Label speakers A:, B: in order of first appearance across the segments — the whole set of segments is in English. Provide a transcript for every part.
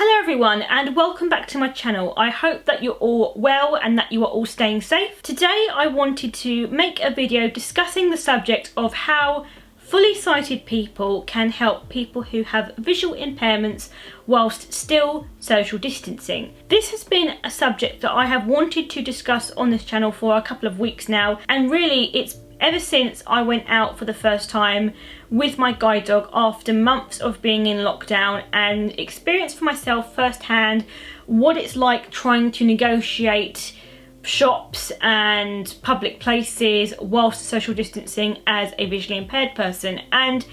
A: Hello everyone and welcome back to my channel. I hope that you're all well and that you are all staying safe. Today I wanted to make a video discussing the subject of how fully sighted people can help people who have visual impairments whilst still social distancing. This has been a subject that I have wanted to discuss on this channel for a couple of weeks now, and really it's ever since I went out for the first time with my guide dog after months of being in lockdown and experienced for myself firsthand what it's like trying to negotiate shops and public places whilst social distancing as a visually impaired person. And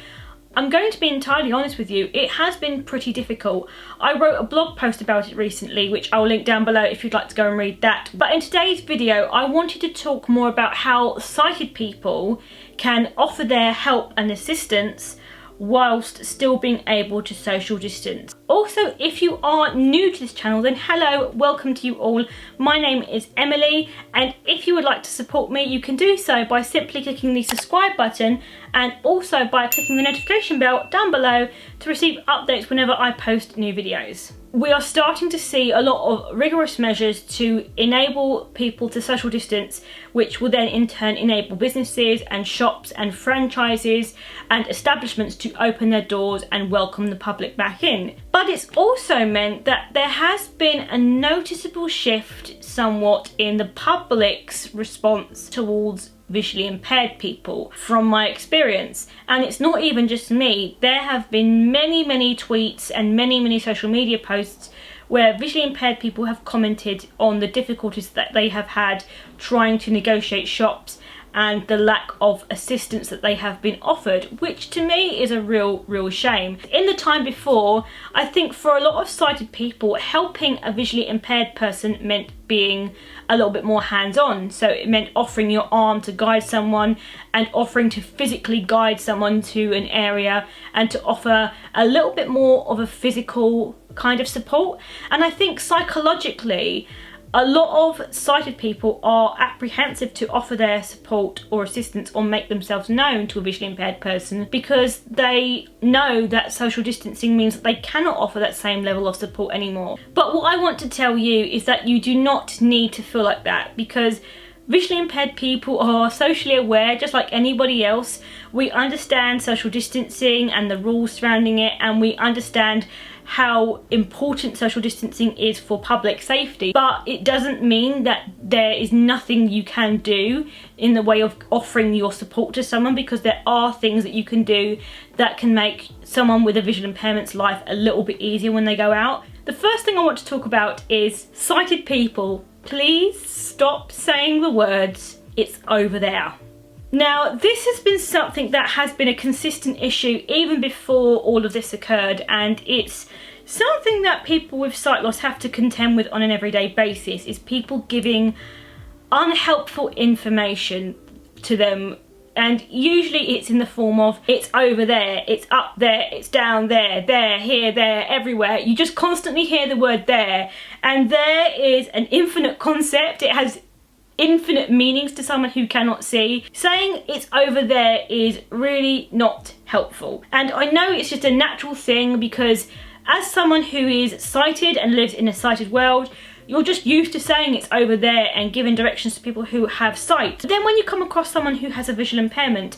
A: I'm going to be entirely honest with you, it has been pretty difficult. I wrote a blog post about it recently, which I'll link down below if you'd like to go and read that. But in today's video, I wanted to talk more about how sighted people can offer their help and assistance whilst still being able to social distance. Also, if you are new to this channel, then hello, welcome to you all. My name is Emily, and if you would like to support me, you can do so by simply clicking the subscribe button and also by clicking the notification bell down below to receive updates whenever I post new videos. We are starting to see a lot of rigorous measures to enable people to social distance, which will then in turn enable businesses and shops and franchises and establishments to open their doors and welcome the public back in. But it's also meant that there has been a noticeable shift somewhat in the public's response towards visually impaired people from my experience. And it's not even just me. There have been many tweets and many social media posts where visually impaired people have commented on the difficulties that they have had trying to negotiate shops and the lack of assistance that they have been offered, which to me is a real shame. In the time before, I think for a lot of sighted people, helping a visually impaired person meant being a little bit more hands-on. So it meant offering your arm to guide someone and offering to physically guide someone to an area and to offer a little bit more of a physical kind of support. And I think psychologically, a lot of sighted people are apprehensive to offer their support or assistance or make themselves known to a visually impaired person because they know that social distancing means that they cannot offer that same level of support anymore. But what I want to tell you is that you do not need to feel like that, because visually impaired people are socially aware just like anybody else. We understand social distancing and the rules surrounding it, and we understand how important social distancing is for public safety, but it doesn't mean that there is nothing you can do in the way of offering your support to someone, because there are things that you can do that can make someone with a visual impairment's life a little bit easier when they go out. The first thing I want to talk about is sighted people. Please stop saying the words, "it's over there." Now, this has been something that has been a consistent issue even before all of this occurred, and it's something that people with sight loss have to contend with on an everyday basis, is people giving unhelpful information to them. And usually it's in the form of, it's over there, it's up there, it's down there, here, there, everywhere. You just constantly hear the word there. And there is an infinite concept. It has infinite meanings to someone who cannot see. Saying it's over there is really not helpful. And I know it's just a natural thing because as someone who is sighted and lives in a sighted world, you're just used to saying it's over there and giving directions to people who have sight. But then when you come across someone who has a visual impairment,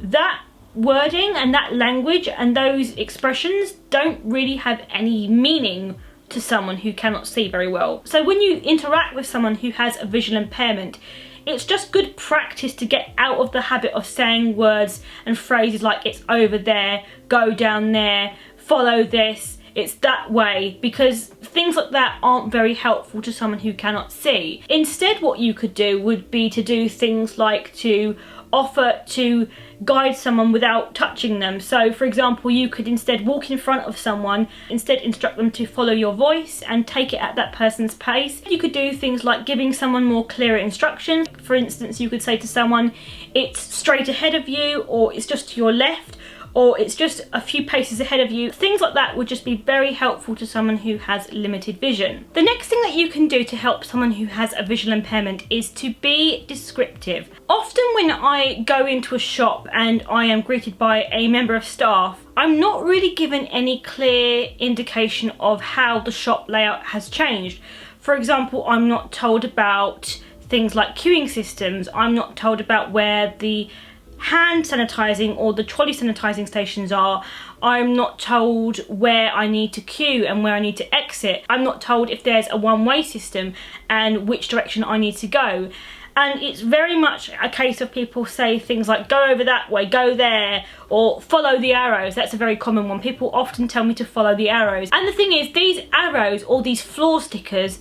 A: that wording and that language and those expressions don't really have any meaning to someone who cannot see very well. So when you interact with someone who has a visual impairment, it's just good practice to get out of the habit of saying words and phrases like it's over there, go down there, follow this, it's that way, because things like that aren't very helpful to someone who cannot see. Instead, what you could do would be to do things like to offer to guide someone without touching them. So for example, you could instead walk in front of someone, instead instruct them to follow your voice and take it at that person's pace. You could do things like giving someone more clearer instructions. For instance, you could say to someone, it's straight ahead of you, or it's just to your left, or it's just a few paces ahead of you. Things like that would just be very helpful to someone who has limited vision. The next thing that you can do to help someone who has a visual impairment is to be descriptive. Often when I go into a shop and I am greeted by a member of staff, I'm not really given any clear indication of how the shop layout has changed. For example, I'm not told about things like queuing systems. I'm not told about where the hand sanitizing or the trolley sanitizing stations are. I'm not told where I need to queue and where I need to exit. I'm not told if there's a one-way system and which direction I need to go. And it's very much a case of people say things like, go over that way, go there, or follow the arrows. That's a very common one. People often tell me to follow the arrows. And the thing is, these arrows or these floor stickers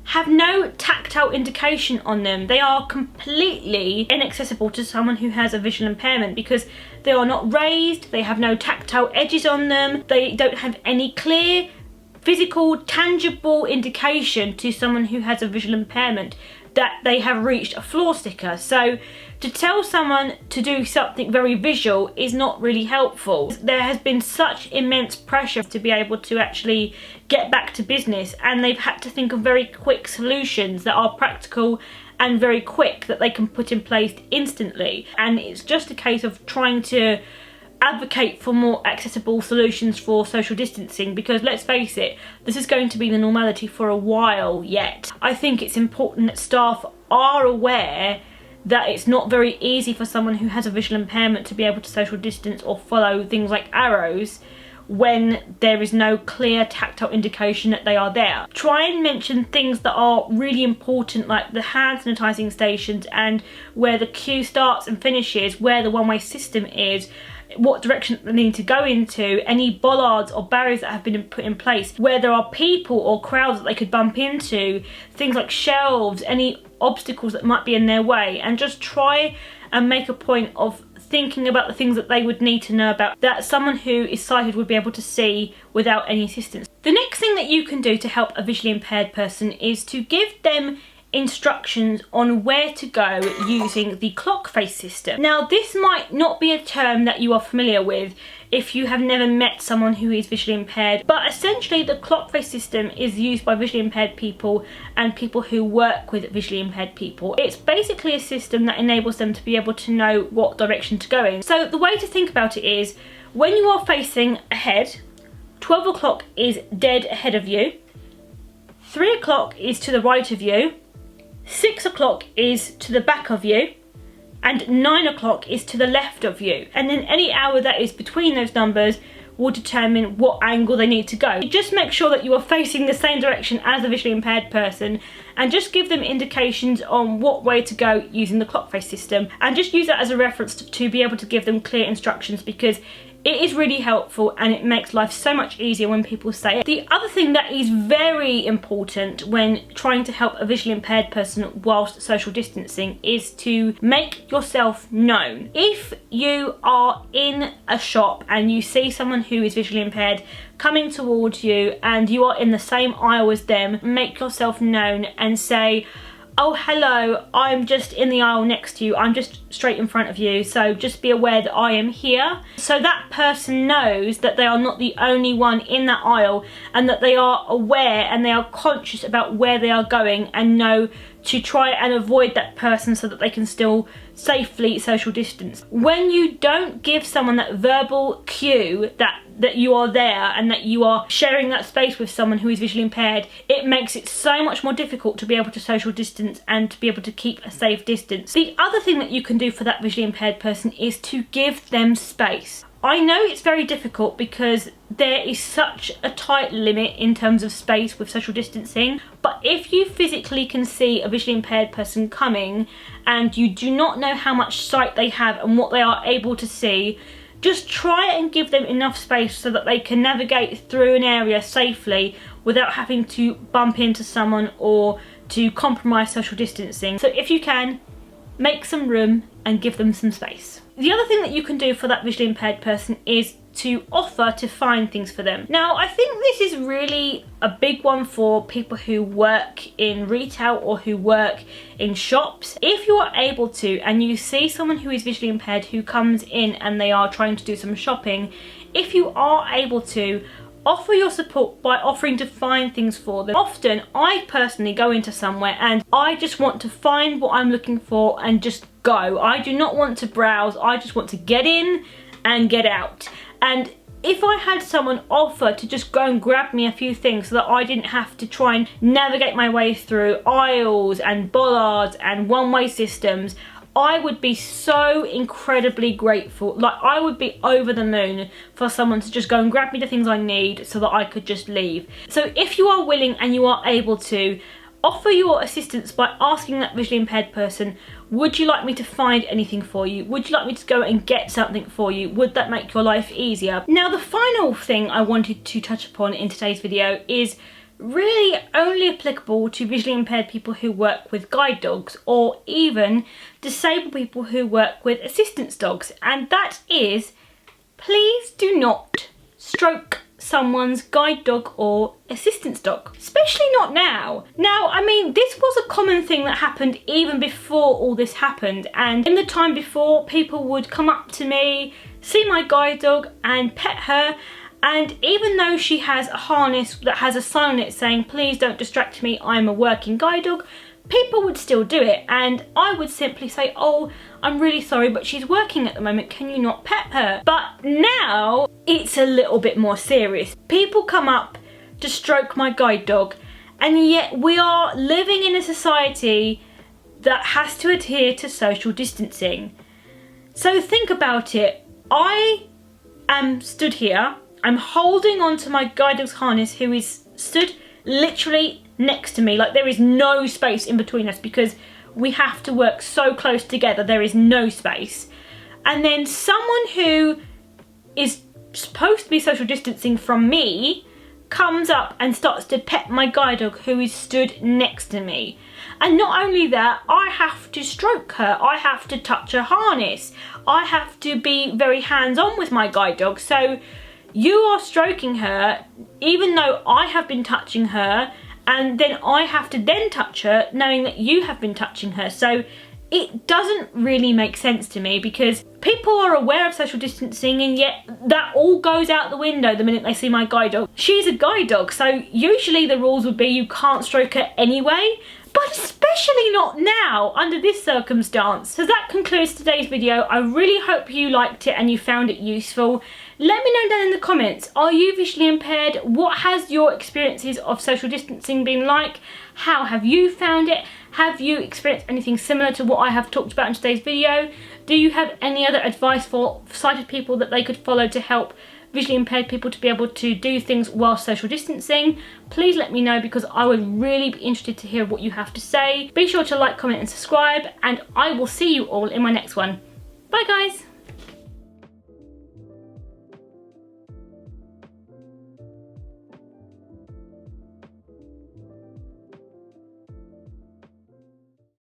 A: have no tactile indication on them. They are completely inaccessible to someone who has a visual impairment because they are not raised, they have no tactile edges on them, they don't have any clear, physical, tangible indication to someone who has a visual impairment that they have reached a floor sticker. So to tell someone to do something very visual is not really helpful. There has been such immense pressure to be able to actually get back to business, and they've had to think of very quick solutions that are practical and very quick that they can put in place instantly. And it's just a case of trying to advocate for more accessible solutions for social distancing, because let's face it, this is going to be the normality for a while yet. I think it's important that staff are aware that it's not very easy for someone who has a visual impairment to be able to social distance or follow things like arrows when there is no clear tactile indication that they are there. Try and mention things that are really important, like the hand sanitizing stations and where the queue starts and finishes, where the one-way system is, what direction they need to go into, any bollards or barriers that have been put in place, where there are people or crowds that they could bump into, things like shelves, any obstacles that might be in their way, and just try and make a point of thinking about the things that they would need to know about that someone who is sighted would be able to see without any assistance. The next thing that you can do to help a visually impaired person is to give them instructions on where to go using the clock face system. Now, this might not be a term that you are familiar with if you have never met someone who is visually impaired, but essentially the clock face system is used by visually impaired people and people who work with visually impaired people. It's basically a system that enables them to be able to know what direction to go in. So the way to think about it is, when you are facing ahead, 12 o'clock is dead ahead of you, 3 o'clock is to the right of you, 6 o'clock is to the back of you, and 9 o'clock is to the left of you. And then any hour that is between those numbers will determine what angle they need to go. Just make sure that you are facing the same direction as the visually impaired person, and just give them indications on what way to go using the clock face system, and just use that as a reference to be able to give them clear instructions, because it is really helpful and it makes life so much easier when people say it. The other thing that is very important when trying to help a visually impaired person whilst social distancing is to make yourself known. If you are in a shop and you see someone who is visually impaired coming towards you and you are in the same aisle as them, make yourself known and say, oh hello, I'm just in the aisle next to you, I'm just straight in front of you, so just be aware that I am here. So that person knows that they are not the only one in that aisle, and that they are aware and they are conscious about where they are going and know to try and avoid that person so that they can still safely social distance. When you don't give someone that verbal cue that you are there and that you are sharing that space with someone who is visually impaired, it makes it so much more difficult to be able to social distance and to be able to keep a safe distance. The other thing that you can do for that visually impaired person is to give them space. I know it's very difficult because there is such a tight limit in terms of space with social distancing, but if you physically can see a visually impaired person coming and you do not know how much sight they have and what they are able to see, just try and give them enough space so that they can navigate through an area safely without having to bump into someone or to compromise social distancing. So if you can, make some room and give them some space. The other thing that you can do for that visually impaired person is to offer to find things for them. Now, I think this is really a big one for people who work in retail or who work in shops. If you are able to, and you see someone who is visually impaired who comes in and they are trying to do some shopping, if you are able to, offer your support by offering to find things for them. Often, I personally go into somewhere and I just want to find what I'm looking for and just go. I do not want to browse, I just want to get in and get out. And if I had someone offer to just go and grab me a few things so that I didn't have to try and navigate my way through aisles and bollards and one-way systems, I would be so incredibly grateful. Like, I would be over the moon for someone to just go and grab me the things I need so that I could just leave. So if you are willing and you are able to, offer your assistance by asking that visually impaired person, would you like me to find anything for you? Would you like me to go and get something for you? Would that make your life easier? Now, the final thing I wanted to touch upon in today's video is really only applicable to visually impaired people who work with guide dogs, or even disabled people who work with assistance dogs, and that is, please do not stroke someone's guide dog or assistance dog, especially not now. Now, I mean, this was a common thing that happened even before all this happened, and in the time before, people would come up to me, see my guide dog and pet her. And even though she has a harness that has a sign on it saying, please don't distract me, I'm a working guide dog, people would still do it. And I would simply say, oh, I'm really sorry, but she's working at the moment, can you not pet her? But now it's a little bit more serious. People come up to stroke my guide dog, and yet we are living in a society that has to adhere to social distancing. So think about it. I am stood here, I'm holding on to my guide dog's harness, who is stood literally next to me. Like, there is no space in between us because we have to work so close together. There is no space. And then someone who is supposed to be social distancing from me comes up and starts to pet my guide dog, who is stood next to me. And not only that, I have to stroke her, I have to touch her harness, I have to be very hands-on with my guide dog. So you are stroking her, even though I have been touching her, and then I have to then touch her, knowing that you have been touching her. So it doesn't really make sense to me, because people are aware of social distancing, and yet that all goes out the window the minute they see my guide dog. She's a guide dog, so usually the rules would be you can't stroke her anyway, but especially not now under this circumstance. So that concludes today's video. I really hope you liked it and you found it useful. Let me know down in the comments, are you visually impaired? What has your experiences of social distancing been like? How have you found it? Have you experienced anything similar to what I have talked about in today's video? Do you have any other advice for sighted people that they could follow to help visually impaired people to be able to do things while social distancing? Please let me know, because I would really be interested to hear what you have to say. Be sure to like, comment and subscribe, and I will see you all in my next one. Bye guys!